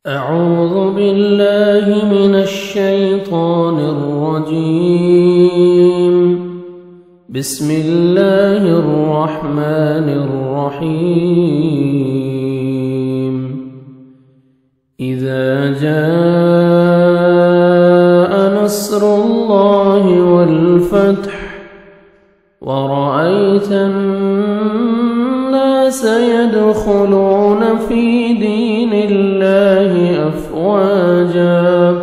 أعوذ بالله من الشيطان الرجيم. بسم الله الرحمن الرحيم. إذا جاء نصر الله والفتح ورأيت الناس يدخلون في دين الله أفواجا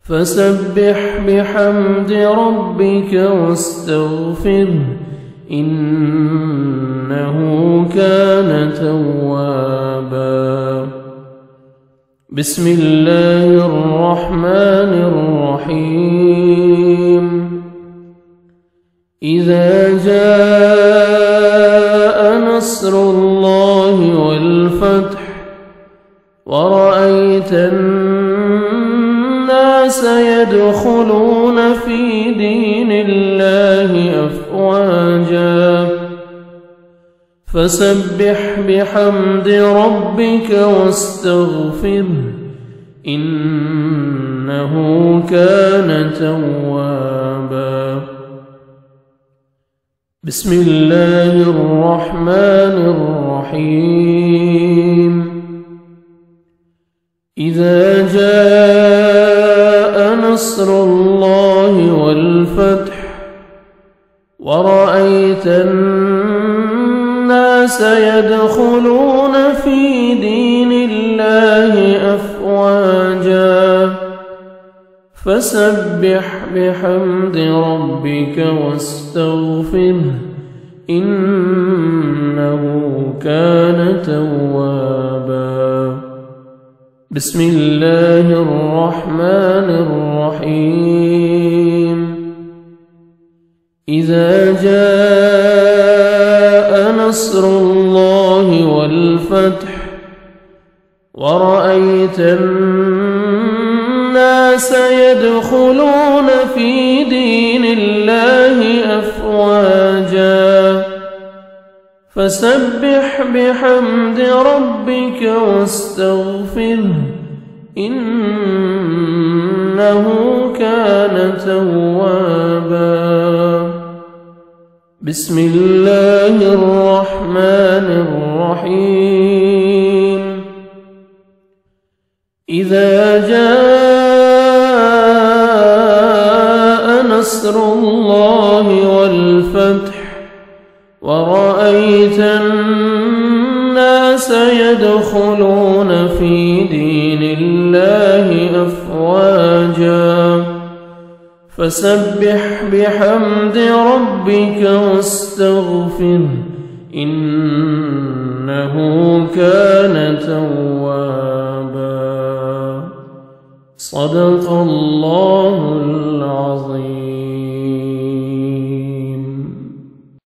فسبح بحمد ربك واستغفره إنه كان توابا. بسم الله الرحمن الرحيم. إذا جاء نصر الله والفتح ورأيت الناس يدخلون في دين الله أفواجا فسبح بحمد ربك واستغفره إنه كان توابا. بسم الله الرحمن الرحيم. إذا جاء نصر الله والفتح ورأيت الناس يدخلون في دين الله أفواجا فسبح بحمد ربك واستغفره إنه كان توابا. بسم الله الرحمن الرحيم. إذا جاء نصر الله والفتح ورأيت الناس يدخلون في دين الله أفواجا فسبح بحمد ربك واستغفره إنه كان توابا. بسم الله الرحمن الرحيم. إذا جاء نصر الله والفتح ورأيت الناس يدخلون في دين الله أفواجا فسبح بحمد ربك واستغفره إنه كان توابا. صدق الله العظيم.